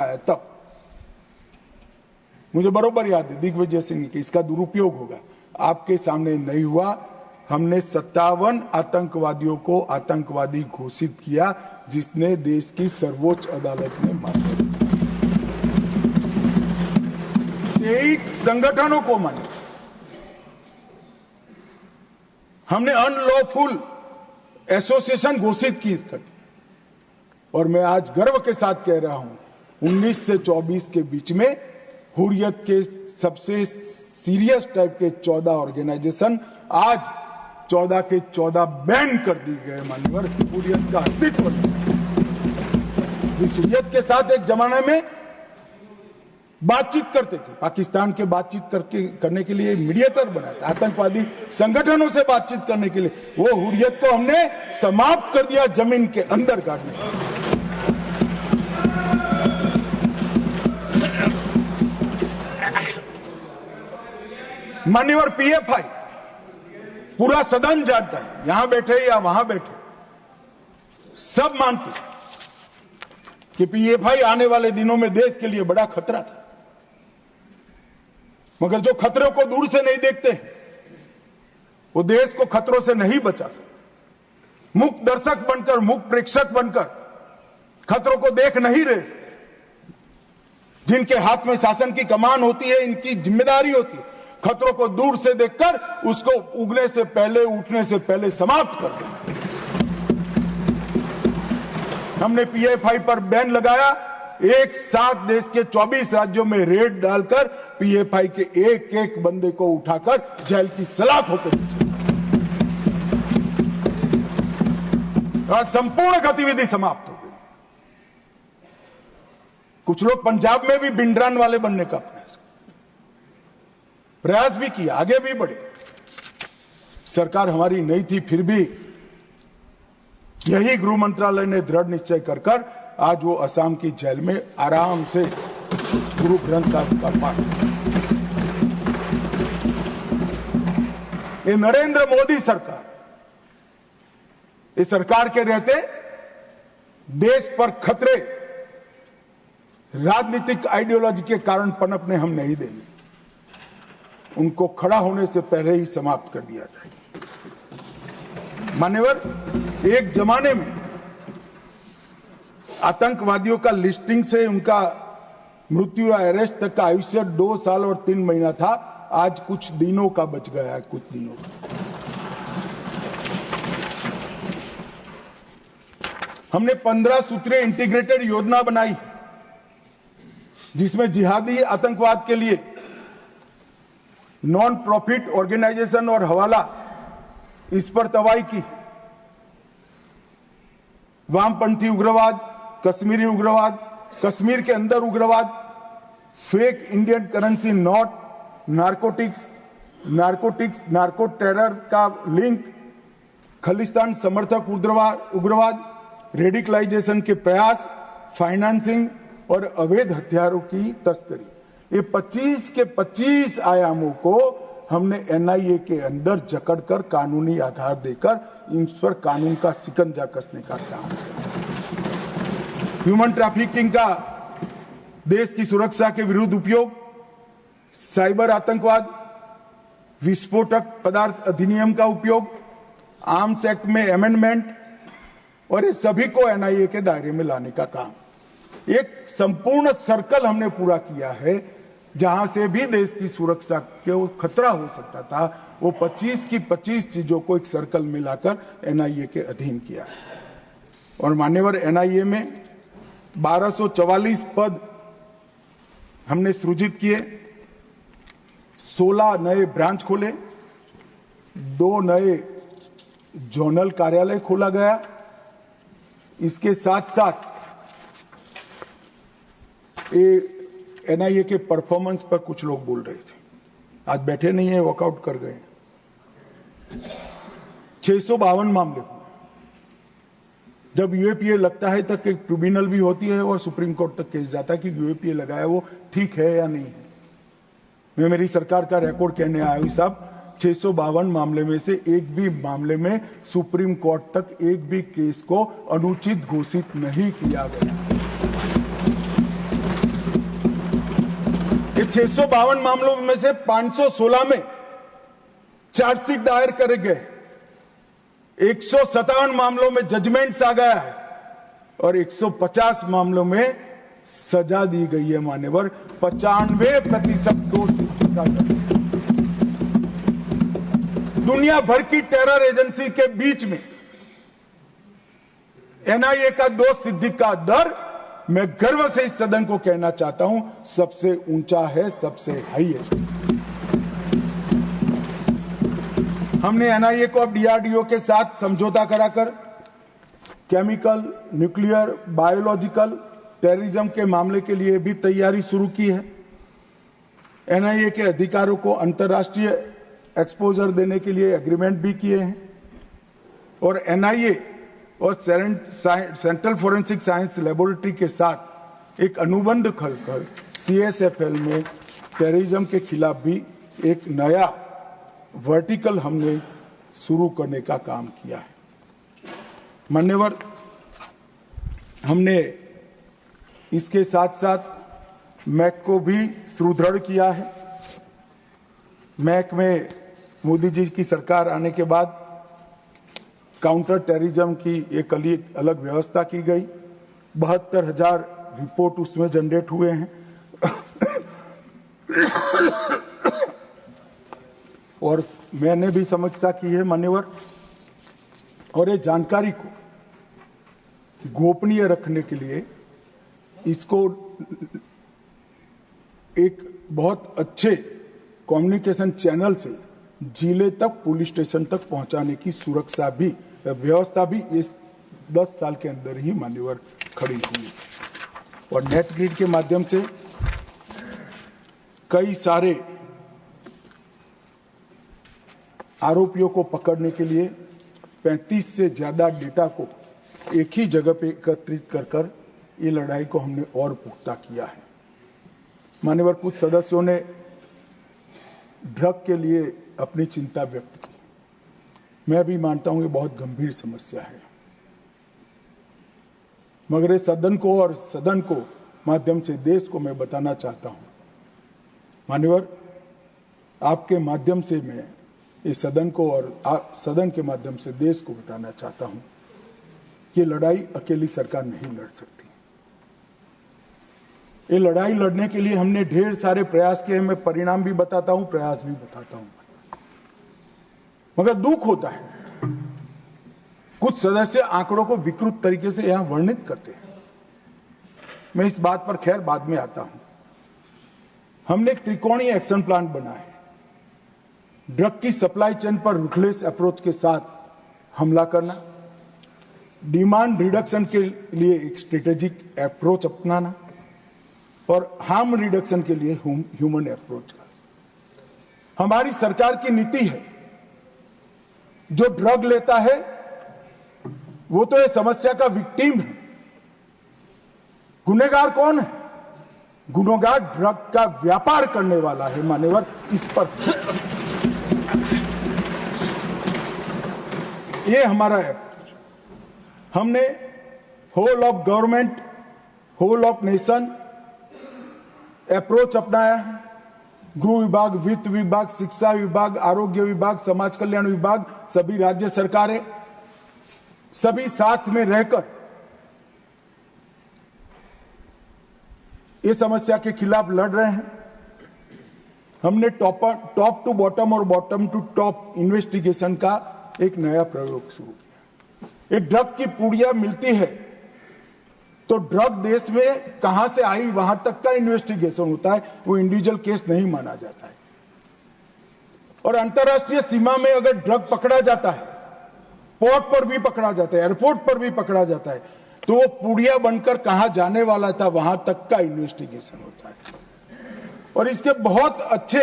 आया तब मुझे बरोबर याद है दिग्विजय सिंह कि इसका दुरुपयोग होगा, आपके सामने नहीं हुआ। हमने 57 आतंकवादियों को आतंकवादी घोषित किया, जिसने देश की सर्वोच्च अदालत में मान्य 23 संगठनों को मान्य। हमने अनलॉफुल एसोसिएशन घोषित की और मैं आज गर्व के साथ कह रहा हूं 19 से 24 के बीच में हुर्रियत के सबसे सीरियस टाइप के 14 ऑर्गेनाइजेशन आज 14 के 14 बैन कर दिए गए। मान्यवर, हुर्रियत का अस्तित्व जिस हुर्रियत के साथ एक जमाने में बातचीत करते थे, पाकिस्तान के बातचीत करने के लिए मीडिएटर बनाया था, आतंकवादी संगठनों से बातचीत करने के लिए, वो हुर्रियत को हमने समाप्त कर दिया, जमीन के अंदर गाड़ने। मान्यवर, पीएफआई पूरा सदन जानता है, यहां बैठे या वहां बैठे सब मानते कि पीएफआई आने वाले दिनों में देश के लिए बड़ा खतरा था, मगर जो खतरों को दूर से नहीं देखते वो देश को खतरों से नहीं बचा सकते। मुक्त दर्शक बनकर, मुक्त प्रेक्षक बनकर खतरों को देख नहीं रहे। जिनके हाथ में शासन की कमान होती है, इनकी जिम्मेदारी होती है खतरों को दूर से देखकर उसको उगने से पहले, उठने से पहले समाप्त कर देना। हमने पीएफआई पर बैन लगाया, एक साथ देश के 24 राज्यों में रेड डालकर पीएफआई के एक एक बंदे को उठाकर जेल की सलाख होकर आज संपूर्ण गतिविधि समाप्त हो गई। कुछ लोग पंजाब में भी बिंडरान वाले बनने का प्रयास भी किया, आगे भी बढ़े। सरकार हमारी नहीं थी, फिर भी यही गृह मंत्रालय ने दृढ़ निश्चय कर आज वो असम की जेल में आराम से गुरु ग्रंथ साहिब का पाठ। ये नरेंद्र मोदी सरकार, इस सरकार के रहते देश पर खतरे राजनीतिक आइडियोलॉजी के कारण पनपने हम नहीं देंगे। उनको खड़ा होने से पहले ही समाप्त कर दिया जाए। मान्यवर, एक जमाने में आतंकवादियों का लिस्टिंग से उनका मृत्यु या अरेस्ट तक का आयुष्य 2 साल और 3 महीना था, आज कुछ दिनों का बच गया है, कुछ दिनों का। हमने 15 सूत्रीय इंटीग्रेटेड योजना बनाई, जिसमें जिहादी आतंकवाद के लिए नॉन प्रॉफिट ऑर्गेनाइजेशन और हवाला, इस पर तवाई की। वामपंथी उग्रवाद, कश्मीरी उग्रवाद, कश्मीर के अंदर उग्रवाद, fake Indian currency note, narcotics, narco terror का लिंक, खालिस्तान समर्थक उग्रवाद, रेडिकलाइजेशन के प्रयास, फाइनेंसिंग और अवैध हथियारों की तस्करी। ये 25 के 25 आयामों को हमने एनआईए के अंदर जकड़कर कानूनी आधार देकर इन पर कानून का शिकंजा कसने का काम किया। ह्यूमन ट्रैफिकिंग का देश की सुरक्षा के विरुद्ध उपयोग, साइबर आतंकवाद, विस्फोटक पदार्थ अधिनियम का उपयोग, आर्म्स एक्ट में अमेंडमेंट और ये सभी को एनआईए के दायरे में लाने का काम। एक संपूर्ण सर्कल हमने पूरा किया है, जहां से भी देश की सुरक्षा के खतरा हो सकता था, वो 25 की 25 चीजों को एक सर्कल में लाकर एनआईए के अधीन किया है। और मान्यवर, एनआईए में 1244 पद हमने सृजित किए, 16 नए ब्रांच खोले, 2 नए जोनल कार्यालय खोला गया। इसके साथ साथ एनआईए के परफॉर्मेंस पर कुछ लोग बोल रहे थे, आज बैठे नहीं है, वॉकआउट कर गए। 652 मामले हुए। जब यूएपीए लगता है तक एक ट्रिब्यूनल भी होती है और सुप्रीम कोर्ट तक केस जाता है कि यूएपीए लगाया वो ठीक है या नहीं है। मैं मेरी सरकार का रिकॉर्ड कहने आया हूं साहब, 652 मामले में से एक भी मामले में सुप्रीम कोर्ट तक एक भी केस को अनुचित घोषित नहीं किया गया। कि 652 मामलों में से 516 में चार्जशीट दायर करे गए, 157 मामलों में जजमेंट्स आ गया है और 150 मामलों में सजा दी गई है। मान्यवर 95% दोष का दर। दुनिया भर की टेरर एजेंसी के बीच में एनआईए का दोष सिद्धि का दर, मैं गर्व से इस सदन को कहना चाहता हूं, सबसे ऊंचा है, सबसे हाईएस्ट। हमने एनआईए को अब डीआरडीओ के साथ समझौता कराकर केमिकल, न्यूक्लियर, बायोलॉजिकल, टेररिज्म के मामले के लिए भी तैयारी शुरू की है। एनआईए के अधिकारों को अंतर्राष्ट्रीय एक्सपोजर देने के लिए एग्रीमेंट भी किए हैं और एनआईए और सेंट्रल फोरेंसिक साइंस लेबोरेटरी के साथ एक अनुबंध कर सीएसएफएल में टेररिज्म के खिलाफ भी एक नया वर्टिकल हमने शुरू करने का काम किया है। मान्यवर, हमने इसके साथ साथ मैक को भी सुदृढ़ किया है। मैक में मोदी जी की सरकार आने के बाद काउंटर टेररिज्म की एक अलग व्यवस्था की गई। 72,000 रिपोर्ट उसमें जनरेट हुए हैं और मैंने भी समीक्षा की है मान्यवर, और ये जानकारी को गोपनीय रखने के लिए इसको एक बहुत अच्छे कम्युनिकेशन चैनल से जिले तक, पुलिस स्टेशन तक पहुंचाने की सुरक्षा भी, व्यवस्था भी इस 10 साल के अंदर ही मान्यवर खड़ी हुई और नेट ग्रिड के माध्यम से कई सारे आरोपियों को पकड़ने के लिए 35 से ज्यादा डेटा को एक ही जगह पे एकत्रित कर ये लड़ाई को हमने और पुख्ता किया है। मान्यवर, कुछ सदस्यों ने ड्रग के लिए अपनी चिंता व्यक्त की। मैं भी मानता हूं ये बहुत गंभीर समस्या है, मगर इस सदन को और सदन को माध्यम से देश को मैं बताना चाहता हूं। मान्यवर, आपके माध्यम से मैं इस सदन को और सदन के माध्यम से देश को बताना चाहता हूं कि लड़ाई अकेली सरकार नहीं लड़ सकती। ये लड़ाई लड़ने के लिए हमने ढेर सारे प्रयास किए। मैं परिणाम भी बताता हूं, प्रयास भी बताता हूं, मगर दुख होता है कुछ सदस्य आंकड़ों को विकृत तरीके से यहां वर्णित करते हैं। मैं इस बात पर खैर बाद में आता हूं। हमने एक त्रिकोणीय एक्शन प्लान बना है। ड्रग की सप्लाई चेन पर रुथलेस अप्रोच के साथ हमला करना, डिमांड रिडक्शन के लिए एक स्ट्रेटेजिक अप्रोच अपनाना और हार्म रिडक्शन के लिए ह्यूमन अप्रोच का। हमारी सरकार की नीति है, जो ड्रग लेता है वो तो ये समस्या का विक्टिम है। गुनहगार कौन है? गुनहगार ड्रग का व्यापार करने वाला है। मान्यवर, इस पर ये हमारा है। हमने whole of government, whole of nation approach अपनाया है। गृह विभाग, वित्त विभाग, शिक्षा विभाग, आरोग्य विभाग, समाज कल्याण विभाग, सभी राज्य सरकारें, सभी साथ में रहकर इस समस्या के खिलाफ लड़ रहे हैं। हमने टॉप टू बॉटम और बॉटम टू टॉप इन्वेस्टिगेशन का एक नया प्रयोग शुरू किया। एक ड्रग की पुड़िया मिलती है तो ड्रग देश में कहां से आई वहां तक का इन्वेस्टिगेशन होता है, वो इंडिविजुअल केस नहीं माना जाता है। और अंतर्राष्ट्रीय सीमा में अगर ड्रग पकड़ा जाता है, पोर्ट पर भी पकड़ा जाता है, एयरपोर्ट पर भी पकड़ा जाता है, तो वो पुड़िया बनकर कहां जाने वाला था वहां तक का इन्वेस्टिगेशन होता है। और इसके बहुत अच्छे